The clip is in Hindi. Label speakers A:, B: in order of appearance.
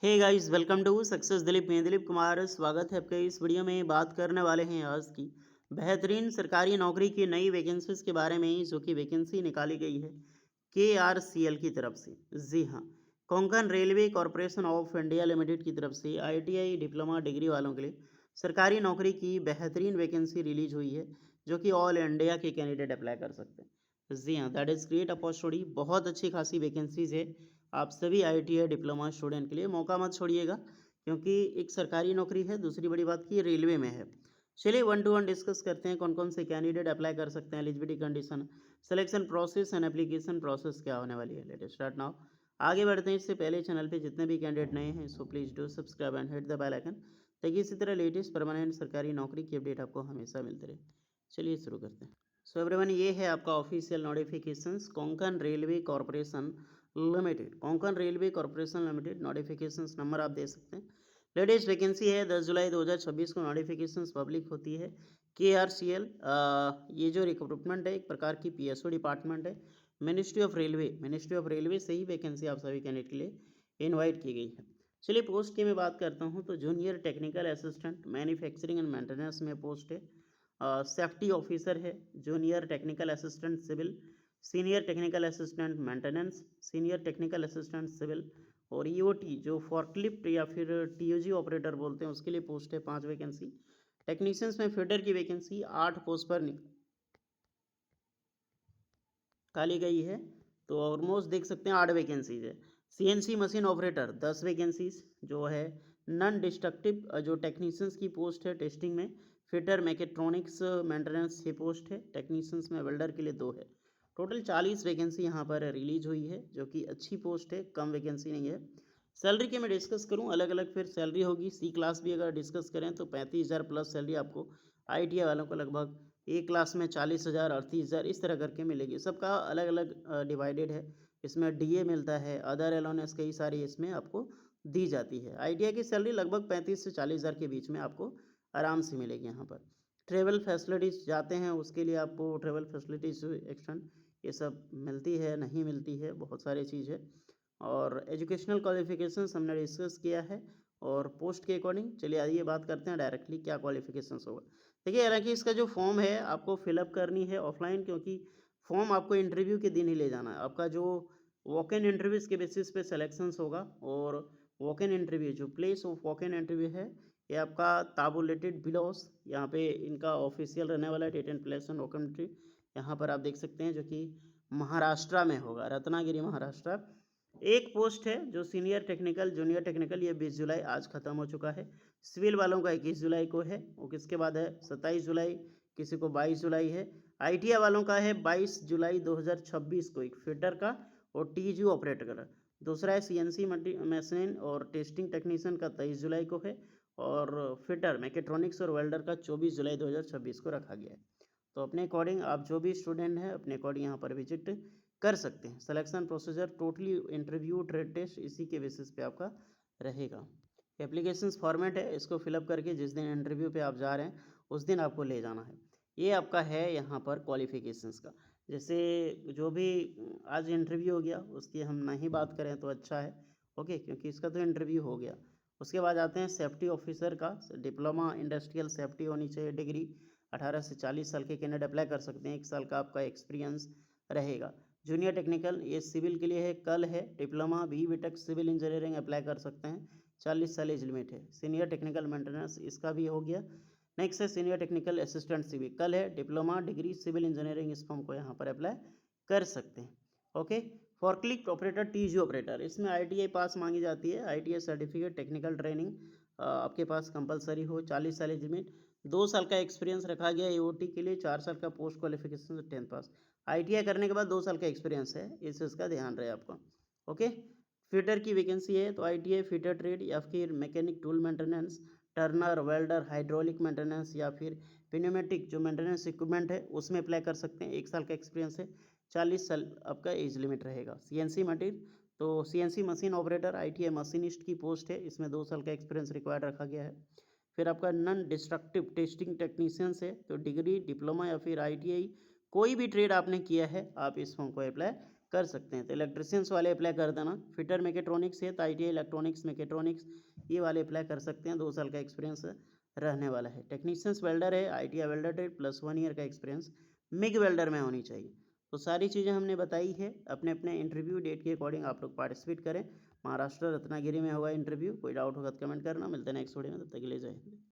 A: Hey guys, welcome to success Dilip. मैं दिलीप कुमार, स्वागत है आपका। इस वीडियो में बात करने वाले हैं आज की बेहतरीन सरकारी नौकरी की नई वैकेंसीज के बारे में, जो कि वैकेंसी निकाली गई है केआरसीएल की तरफ से। जी हाँ, Konkan railway corporation of India limited की तरफ से आईटीआई डिप्लोमा डिग्री वालों के लिए सरकारी नौकरी की बेहतरीन वैकेंसी रिलीज हुई है, जो कि ऑल इंडिया के कैंडिडेट अप्लाई कर सकते हैं। जी हाँ, दैट इज़ ग्रेट अपॉर्चुनिटी। बहुत अच्छी खासी वैकेंसीज है आप सभी आईटीआई डिप्लोमा स्टूडेंट के लिए। मौका मत छोड़िएगा, क्योंकि एक सरकारी नौकरी है, दूसरी बड़ी बात की रेलवे में है। चलिए वन टू वन डिस्कस करते हैं कौन कौन से कैंडिडेट अप्लाई कर सकते हैं, eligibility condition, selection process and application process क्या होने वाली है। Let start now. आगे बढ़ते हैं, इससे पहले चैनल पे जितने भी कैंडिडेट नए हैं, so please do subscribe and hit the bell icon, ताकि इसी तरह लेटेस्ट परमानेंट सरकारी नौकरी की अपडेट आपको हमेशा मिलती रहे। चलिए शुरू करते हैं। सो एवरीवन, ये है आपका official notifications Konkan railway corporation limited. Konkan railway corporation limited notifications number आप दे सकते हैं। लेटेस्ट वैकेंसी है 10 जुलाई 2026 को नोटिफिकेशंस पब्लिक होती है। केआरसीएल, ये जो रिक्रूटमेंट है एक प्रकार की पीएसओ डिपार्टमेंट है। मिनिस्ट्री ऑफ रेलवे से ही वैकेंसी आप सभी कैंडिडेट के लिए इनवाइट की गई है। चलिए पोस्ट की मैं बात करता हूँ तो junior technical assistant manufacturing and maintenance में पोस्ट है। सेफ्टी ऑफिसर है, junior technical assistant civil, senior technical assistant maintenance, senior technical assistant civil, और ईओटी जो फॉर्कलिफ्ट या फिर टीओजी ऑपरेटर बोलते हैं उसके लिए पोस्ट है 5 वैकेंसी। टेक्नीशियंस में फीडर की वैकेंसी 8 पोस्ट पर निकाली गई है। तो ऑलमोस्ट देख सकते हैं 8 वैकेंसीज है। सीएनसी मशीन ऑपरेटर 10 वैकेंसीज जो है। नॉन डिस्ट्रक्टिव जो टेक्नीशियंस की पोस्ट है टेस्टिंग में। फिटर मैकेट्रॉनिक्स मेंटेनेंस 6 पोस्ट है। टेक्नीशियंस में वेल्डर के लिए 2 है। टोटल 40 वैकेंसी यहाँ पर रिलीज हुई है, जो कि अच्छी पोस्ट है, कम वैकेंसी नहीं है। सैलरी की मैं डिस्कस करूँ, अलग अलग फिर सैलरी होगी। सी क्लास भी अगर डिस्कस करें तो 35,000 प्लस सैलरी आपको आईटीआई वालों को लगभग ए क्लास में 40,000 38,000 इस तरह करके मिलेगी। सबका अलग अलग डिवाइडेड है। इसमें डीए मिलता है, अदर अलोनेस कई सारी इसमें आपको दी जाती है। आईटीआई की सैलरी लगभग 35 से 40,000 के बीच में आपको आराम से मिलेगी यहाँ पर। ट्रेवल फैसिलिटीज़ जाते हैं उसके लिए आपको ट्रेवल फैसिलिटीज़ एक्सटेंड ये सब मिलती है, नहीं मिलती है, बहुत सारी चीज़ है। और एजुकेशनल क्वालिफिकेशंस हमने डिस्कस किया है। और पोस्ट के अकॉर्डिंग चलिए आइए बात करते हैं डायरेक्टली क्या क्वालिफिकेशंस होगा। देखिए, हालांकि इसका जो फॉर्म है आपको फिलअप करनी है ऑफलाइन, क्योंकि फॉर्म आपको इंटरव्यू के दिन ही ले जाना है। आपका जो वॉक इन इंटरव्यूज़ के बेसिस पे सिलेक्शंस होगा। और वॉक इन इंटरव्यू जो place of walk in interview है, ये आपका ताबुलेटेड बिलोस यहाँ पे इनका ऑफिशियल रहने वाला है। Date and place and walk in interview यहाँ पर आप देख सकते हैं, जो कि महाराष्ट्र में होगा, रत्नागिरी महाराष्ट्र। एक पोस्ट है जो सीनियर टेक्निकल जूनियर टेक्निकल, ये 20 जुलाई आज खत्म हो चुका है। सिविल वालों का 21 जुलाई को है। और किसके बाद है 27 जुलाई, किसी को 22 जुलाई है। आईटीआई वालों का है 22 जुलाई 2026 को एक फिटर का और टीजू ऑपरेटर का। दूसरा है सीएनसी मशीन और टेस्टिंग टेक्नीशियन का 23 जुलाई को है। और फिटर मैकेट्रॉनिक्स और वेल्डर का 24 जुलाई 2026 को रखा गया है। तो अपने अकॉर्डिंग आप जो भी स्टूडेंट हैं अपने अकॉर्डिंग यहाँ पर विजिट कर सकते हैं। Selection procedure totally interview trade test इसी के बेसिस पे आपका रहेगा। एप्लीकेशन फॉर्मेट है, इसको फिलअप करके जिस दिन इंटरव्यू पे आप जा रहे हैं उस दिन आपको ले जाना है। ये आपका है यहाँ पर क्वालिफिकेशंस का। जैसे जो भी आज इंटरव्यू हो गया उसकी हम नहीं बात करें तो अच्छा है, ओके, क्योंकि इसका तो इंटरव्यू हो गया। उसके बाद आते हैं सेफ्टी ऑफिसर का। डिप्लोमा इंडस्ट्रियल सेफ्टी होनी चाहिए डिग्री। 18 से 40 साल के कैंडिडेट अप्लाई कर सकते हैं, 1 साल का आपका एक्सपीरियंस रहेगा। जूनियर टेक्निकल ये सिविल के लिए है, कल है। Diploma B BTech civil engineering apply कर सकते हैं, 40 साल एज लिमिट है। सीनियर टेक्निकल मेंटेनेंस इसका भी हो गया। नेक्स्ट है सीनियर टेक्निकल असिस्टेंट सिविल, कल है। डिप्लोमा डिग्री सिविल इंजीनियरिंग इस फॉर्म को यहाँ पर अप्लाई कर सकते हैं, okay. Forklift operator TG operator, इसमें आईटीआई पास मांगी जाती है। आईटीआई सर्टिफिकेट टेक्निकल ट्रेनिंग आपके पास कंपलसरी हो, 40 साल एज लिमिट, 2 साल का एक्सपीरियंस रखा गया एओटी के लिए, 4 साल का पोस्ट क्वालिफिकेशन 10th पास। आईटीआई करने के बाद 2 साल का एक्सपीरियंस है, इस चीज़ का ध्यान रहे आपको, ओके। फिटर की वैकेंसी है तो आईटीआई फिटर ट्रेड या फिर mechanic tool maintenance, Turner welder hydraulic maintenance या फिर पिन्यूमेटिक जो मेंटेनेंस इक्विपमेंट है उसमें अप्लाई कर सकते हैं। 1 साल का एक्सपीरियंस है, 40 साल आपका एज लिमिट रहेगा। सीएनसी मटीरियल तो CNC machine operator ITI machinist की पोस्ट है, इसमें 2 साल का एक्सपीरियंस रिक्वायर्ड रखा गया है। फिर आपका नॉन डिस्ट्रक्टिव टेस्टिंग टेक्नीशियंस है, तो डिग्री डिप्लोमा या फिर आईटीआई कोई भी ट्रेड आपने किया है आप इस फॉर्म को अप्लाई कर सकते हैं। तो इलेक्ट्रिशियंस वाले अप्लाई कर देना। फिटर मैकेट्रॉनिक्स है तो ITI इलेक्ट्रॉनिक्स मैकेट्रॉनिक्स ये वाले अप्लाई कर सकते हैं, 2 साल का एक्सपीरियंस रहने वाला है। टेक्नीशियंस वेल्डर है ITI welder trade plus 1 year का एक्सपीरियंस मिग वेल्डर में होनी चाहिए। तो सारी चीज़ें हमने बताई है। अपने अपने इंटरव्यू डेट के अकॉर्डिंग आप लोग पार्टिसिपेट करें। महाराष्ट्र रत्नागिरी में होगा इंटरव्यू। कोई डाउट होगा तो कमेंट करना। मिलते हैं नेक्स्ट वीडियो में, तब तक के लिए जय हिंद।